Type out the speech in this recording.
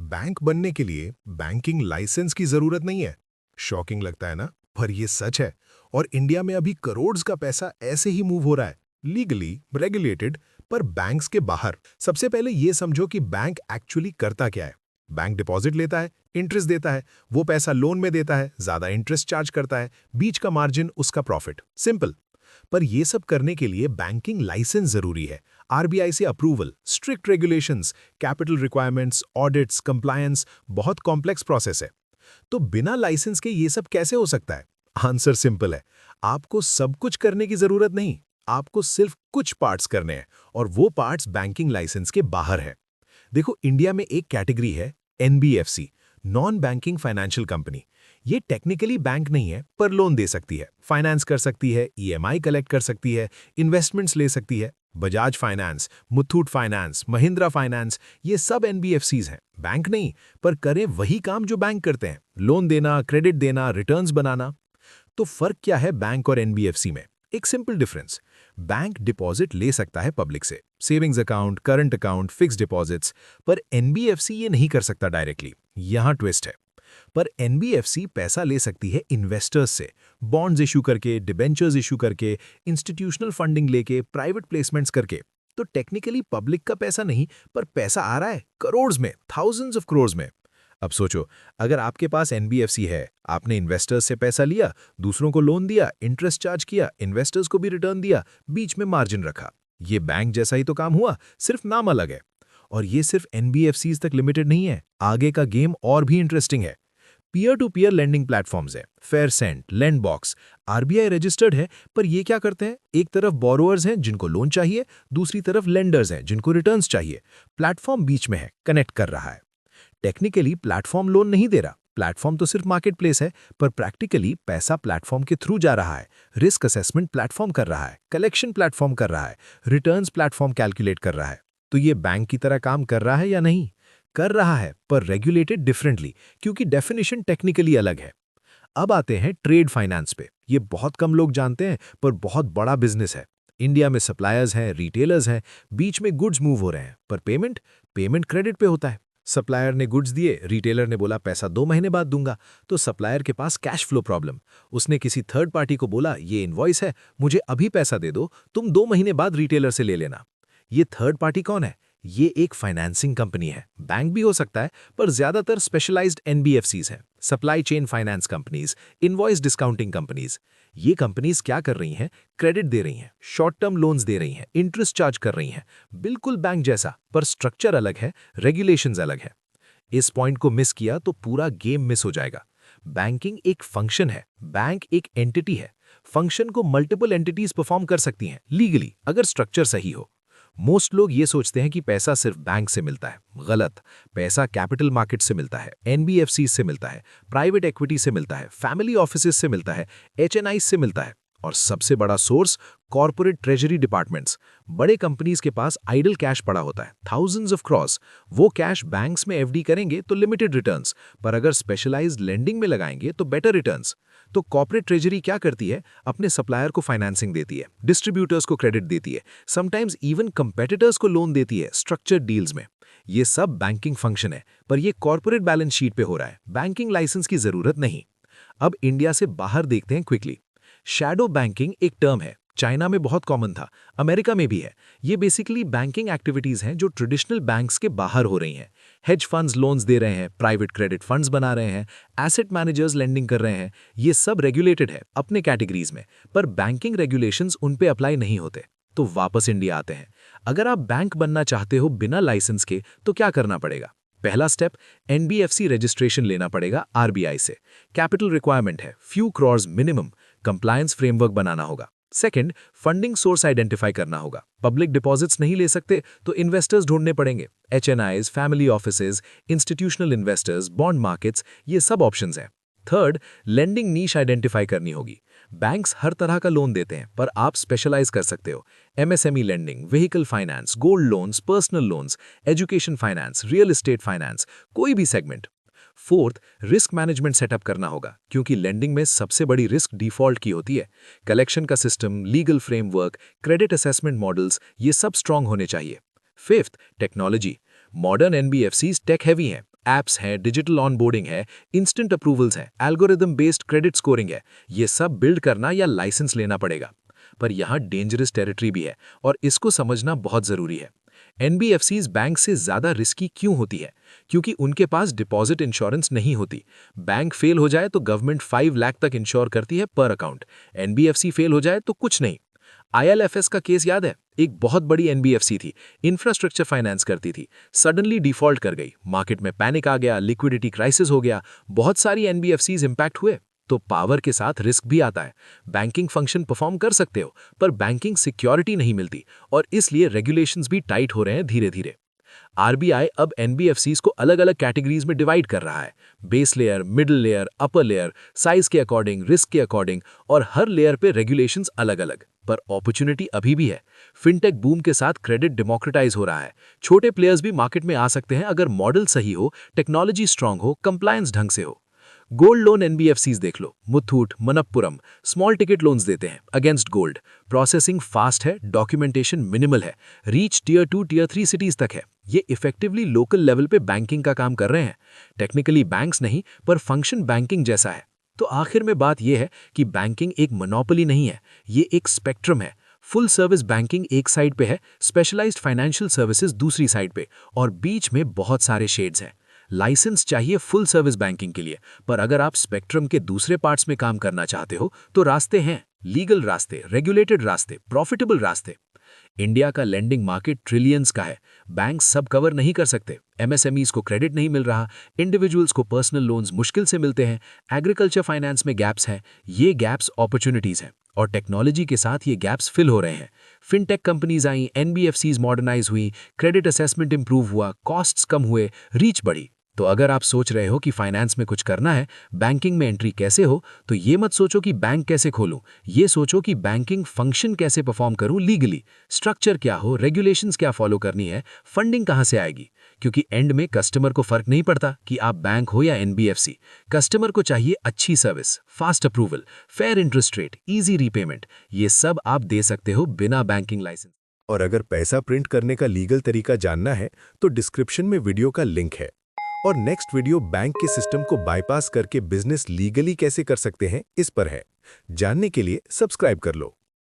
Bank बनने के लिए बैंकिंग लाइसेंस की जरूरत नहीं है। शॉकिंग लगता है ना, पर ये सच है। और इंडिया में अभी करोड़ का पैसा ऐसे ही मूव हो रहा है, लीगली रेगुलेटेड, पर बैंक्स के बाहर। सबसे पहले ये समझो कि बैंक एक्चुअली करता क्या है। बैंक डिपॉजिट लेता है, इंटरेस्ट देता है, वो पैसा लोन में देता है, ज्यादा इंटरेस्ट चार्ज करता है, बीच का मार्जिन उसका प्रॉफिट। सिंपल। पर यह सब करने के लिए बैंकिंग लाइसेंस जरूरी है। आरबीआई से approval, strict regulations, capital requirements, audits, compliance, बहुत कॉम्प्लेक्स प्रोसेस है। तो बिना लाइसेंस के ये सब कैसे हो सकता है? आंसर सिंपल है। आपको सब कुछ करने की जरूरत नहीं, आपको सिर्फ कुछ पार्ट्स करने हैं, और वो पार्ट्स बैंकिंग लाइसेंस के बाहर है। देखो, इंडिया में एक कैटेगरी है NBFC, non banking financial company. ये टेक्निकली बैंक नहीं है, पर लोन दे सकती है, फाइनेंस कर सकती है, ईएमआई कलेक्ट कर सकती है, इन्वेस्टमेंट्स ले सकती है। Bajaj finance, Muthoot finance, Mahindra finance, ये सब एनबीएफसीज हैं। बैंक नहीं, पर करें वही काम जो बैंक करते हैं, लोन देना, क्रेडिट देना, रिटर्न्स बनाना। तो फर्क क्या है बैंक और एनबीएफसी में? एक सिंपल डिफरेंस। बैंक डिपॉजिट ले सकता है पब्लिक से, savings account, current account, fix deposits, पर एनबीएफसी ये नहीं कर सकता डायरेक्टली। यहां ट्विस्ट है। पर एनबीएफसी पैसा ले सकती है इन्वेस्टर्स से, बॉन्ड्स इशू करके, डिबेंचर्स इशू करके, इंस्टीट्यूशनल फंडिंग लेके, प्राइवेट प्लेसमेंट्स करके। तो टेक्निकली पब्लिक का पैसा नहीं, पर पैसा आ रहा है करोड़्स में, थाउजेंड्स ऑफ करोड़्स में। अब सोचो, अगर आपके पास एनबीएफसी है, आपने इन्वेस्टर्स से पैसा लिया, दूसरों को लोन दिया, इंटरेस्ट चार्ज किया, इन्वेस्टर्स को भी रिटर्न दिया, बीच में मार्जिन रखा। ये बैंक जैसा ही तो काम हुआ, सिर्फ नाम अलग है। और ये सिर्फ एनबीएफसीज तक लिमिटेड नहीं है, आगे का गेम और भी इंटरेस्टिंग है। Peer to peer lending platforms है, फेयरसेंट, लैंडबॉक्स, आरबीआई रजिस्टर्ड है। पर ये क्या करते हैं? एक तरफ बोरोअर्स हैं जिनको लोन चाहिए, दूसरी तरफ लेंडर्स हैं जिनको रिटर्न्स चाहिए। प्लेटफॉर्म बीच में है, कनेक्ट कर रहा है। टेक्निकली प्लेटफॉर्म लोन नहीं दे रहा, प्लेटफॉर्म तो सिर्फ मार्केट प्लेस है, पर प्रैक्टिकली पैसा प्लेटफॉर्म के थ्रू जा रहा है। रिस्क असेसमेंट प्लेटफॉर्म कर रहा है, कलेक्शन प्लेटफॉर्म कर रहा है, रिटर्न्स प्लेटफॉर्म कैलकुलेट कर रहा है। तो ये बैंक की तरह काम कर रहा है या नहीं? कर रहा है, पर रेगुलेटेड डिफरेंटली, क्योंकि डेफिनेशन टेक्निकली अलग है। अब आते हैं ट्रेड फाइनेंस पे। ये बहुत कम लोग जानते हैं, पर बहुत बड़ा बिजनेस है। इंडिया में सप्लायर्स हैं, रिटेलर्स हैं, बीच में गुड्स मूव हो रहे हैं, पर पेमेंट पेमेंट क्रेडिट पे होता है। सप्लायर ने गुड्स दिए, रिटेलर ने बोला पैसा 2 महीने बाद दूंगा, तो सप्लायर के पास कैश फ्लो प्रॉब्लम। उसने किसी थर्ड पार्टी को बोला ये इनवॉइस है, मुझे अभी पैसा दे दो, तुम 2 महीने बाद रिटेलर से ले लेना। ये थर्ड पार्टी कौन है? ये एक फाइनेंसिंग कंपनी है, बैंक भी हो सकता है, पर ज्यादातर स्पेशलाइज्ड एनबीएफसीज हैं, supply chain finance companies, invoice discounting companies. ये कंपनीज क्या कर रही हैं? क्रेडिट दे रही हैं, शॉर्ट टर्म लोन्स दे रही हैं, इंटरेस्ट चार्ज कर रही हैं। बिल्कुल बैंक जैसा, पर स्ट्रक्चर अलग है, रेगुलेशंस अलग है। इस पॉइंट को मिस किया तो पूरा गेम मिस हो जाएगा। बैंकिंग एक फंक्शन है, बैंक एक एंटिटी है। फंक्शन को मल्टीपल एंटिटीज परफॉर्म कर सकती हैं लीगली, अगर स्ट्रक्चर सही हो। मोस्ट लोग ये सोचते हैं कि पैसा सिर्फ बैंक से मिलता है। गलत। पैसा कैपिटल मार्केट से मिलता है, एनबीएफसी से मिलता है, प्राइवेट इक्विटी से मिलता है, फैमिली ऑफिसेज से मिलता है, एचएनआई से मिलता है, और सबसे बड़ा सोर्स कॉर्पोरेट ट्रेजरी डिपार्टमेंट्स। बड़े कंपनीज के पास आइडल कैश पड़ा होता है, थाउजेंड्स ऑफ क्रॉस। वो कैश बैंक्स में एफडी करेंगे तो लिमिटेड रिटर्न्स, पर अगर स्पेशलाइज्ड लेंडिंग में लगाएंगे तो बेटर रिटर्न्स। तो कॉर्पोरेट ट्रेजरी क्या करती है? अपने सप्लायर को फाइनेंसिंग देती है, डिस्ट्रीब्यूटर्स को क्रेडिट देती है, समटाइम्स इवन कंपेटिटर्स को लोन देती है स्ट्रक्चर्ड डील्स में। ये सब बैंकिंग फंक्शन है, पर ये कॉर्पोरेट बैलेंस शीट पे हो रहा है, बैंकिंग लाइसेंस की जरूरत नहीं। अब इंडिया से बाहर देखते हैं क्विकली। शैडो बैंकिंग एक टर्म है, चाइना में बहुत कॉमन था, अमेरिका में भी है। ये बेसिकली बैंकिंग एक्टिविटीज हैं जो ट्रेडिशनल बैंक्स के बाहर हो रही हैं। हेज फंड्स लोन्स दे रहे हैं, प्राइवेट क्रेडिट फंड्स बना रहे हैं, एसेट मैनेजर्स लेंडिंग कर रहे हैं। ये सब रेगुलेटेड है अपने कैटेगरीज में, पर बैंकिंग रेगुलेशंस उन पे अप्लाई नहीं होते। तो वापस इंडिया आते हैं। अगर आप बैंक बनना चाहते हो बिना लाइसेंस के, तो क्या करना पड़ेगा? पहला स्टेप, एनबीएफसी रजिस्ट्रेशन लेना पड़ेगा आरबीआई से। कैपिटल रिक्वायरमेंट है, few crores minimum. Compliance framework बनाना होगा। सेकंड, फंडिंग सोर्स आइडेंटिफाई करना होगा। पब्लिक डिपॉजिट्स नहीं ले सकते तो इन्वेस्टर्स ढूंढने पड़ेंगे, HNIs, family offices, institutional investors, bond markets, ये सब ऑप्शंस हैं। थर्ड, लेंडिंग नीश आइडेंटिफाई करनी होगी। बैंक्स हर तरह का लोन देते हैं, पर आप स्पेशलाइज कर सकते हो। MSME lending, vehicle finance, gold loans, personal loans, education finance, real estate finance, कोई भी segment. Fourth, risk management setup करना होगा, क्योंकि लेंडिंग में सबसे बड़ी रिस्क डिफॉल्ट की होती है। कलेक्शन का system, legal framework, credit assessment models, ये सब स्ट्रांग होने चाहिए। Fifth, technology. Modern NBFCs tech heavy हैं, ऐप्स हैं, डिजिटल ऑनबोर्डिंग है, इंस्टेंट अप्रूवल्स हैं, एल्गोरिदम बेस्ड क्रेडिट स्कोरिंग है। ये सब बिल्ड करना या लाइसेंस लेना पड़ेगा। पर यहाँ डेंजरस टेरिटरी भी है और इसको समझना बहुत ज़रूरी है। एनबीएफसीज बैंक से ज़्यादा रिस्की क्यों होती है? क्योंकि उनके पास डिपॉजिट इंश्योरेंस नहीं होती। बैंक फेल हो जाए तो गवर्नमेंट 5 लाख तक इंश्योर करती है पर अकाउंट। एनबीएफसी फेल हो जाए तो कुछ नहीं। आईएलएफएस का केस याद है? एक बहुत बड़ी एनबीएफसी थी, इंफ्रास्ट्रक्चर फाइनेंस करती थी, सडनली डिफॉल्ट कर गई, मार्केट में पैनिक आ गया, लिक्विडिटी क्राइसिस हो गया, बहुत सारी एनबीएफसीज इंपैक्ट हुए। तो पावर के साथ रिस्क भी आता है। बैंकिंग फंक्शन परफॉर्म कर सकते हो, पर बैंकिंग सिक्योरिटी नहीं मिलती और इसलिए रेगुलेशंस भी टाइट हो रहे हैं धीरे धीरे। आरबीआई अब एनबीएफसीज को अलग अलग कैटेगरीज में डिवाइड कर रहा है। Base layer, middle layer, upper layer, size के अकॉर्डिंग, रिस्क के अकॉर्डिंग, और हर लेयर पे रेगुलेशंस अलग अलग। पर अपॉर्चुनिटी अभी भी है। फिनटेक बूम के साथ क्रेडिट डेमोक्रेटाइज हो रहा है। छोटे प्लेयर्स भी मार्केट में आ सकते हैं अगर मॉडल सही हो, टेक्नोलॉजी स्ट्रांग हो, कंप्लायंस ढंग से हो। गोल्ड लोन एनबीएफसीज देख लो, Muthoot, Manappuram, small ticket loans देते हैं अगेंस्ट गोल्ड। प्रोसेसिंग फास्ट है, डॉक्यूमेंटेशन मिनिमल है, रीच टियर 2 टियर 3 सिटीज तक है। ये इफेक्टिवली लोकल लेवल पे बैंकिंग का काम कर रहे हैं। टेक्निकली बैंक्स नहीं, पर फंक्शन बैंकिंग जैसा है। तो आखिर में बात यह है कि बैंकिंग एक मोनोपोली नहीं है, ये एक स्पेक्ट्रम है। फुल सर्विस बैंकिंग एक साइड पे है, स्पेशलाइज्ड फाइनेंशियल सर्विसेज दूसरी साइड पे, और बीच में बहुत सारे शेड्स हैं। लाइसेंस चाहिए फुल सर्विस बैंकिंग के लिए, पर अगर आप स्पेक्ट्रम के दूसरे पार्ट्स में काम करना चाहते हो तो रास्ते हैं, लीगल रास्ते, रेगुलेटेड रास्ते, प्रॉफिटेबल रास्ते। इंडिया का लेंडिंग मार्केट ट्रिलियंस का है। बैंक सब कवर नहीं कर सकते। एमएसएमईज को क्रेडिट नहीं मिल रहा, इंडिविजुअल्स को पर्सनल लोन्स मुश्किल से मिलते हैं, एग्रीकल्चर फाइनेंस में गैप्स हैं। ये गैप्स अपॉर्चुनिटीज हैं और टेक्नोलॉजी के साथ ये गैप्स फिल हो रहे हैं। फिनटेक कंपनीज आई, एनबीएफसीज मॉडर्नाइज हुई, क्रेडिट असेसमेंट इंप्रूव हुआ, कॉस्ट्स कम हुए, रीच बढ़ी। तो अगर आप सोच रहे हो कि फाइनेंस में कुछ करना है, बैंकिंग में एंट्री कैसे हो, तो ये मत सोचो कि बैंक कैसे खोलूं, ये सोचो कि बैंकिंग फंक्शन कैसे परफॉर्म करूं लीगली, स्ट्रक्चर क्या हो, रेगुलेशंस क्या फॉलो करनी है, फंडिंग कहां से आएगी। क्योंकि एंड में कस्टमर को फर्क नहीं पड़ता कि आप बैंक हो या एनबीएफसी। कस्टमर को चाहिए अच्छी service, fast approval, fair interest rate, easy repayment. ये सब आप दे सकते हो बिना बैंकिंग लाइसेंस। और अगर पैसा प्रिंट करने का लीगल तरीका जानना है तो डिस्क्रिप्शन में वीडियो का लिंक है। और नेक्स्ट वीडियो बैंक के सिस्टम को बाईपास करके बिजनेस लीगली कैसे कर सकते हैं इस पर है। जानने के लिए सब्सक्राइब कर लो।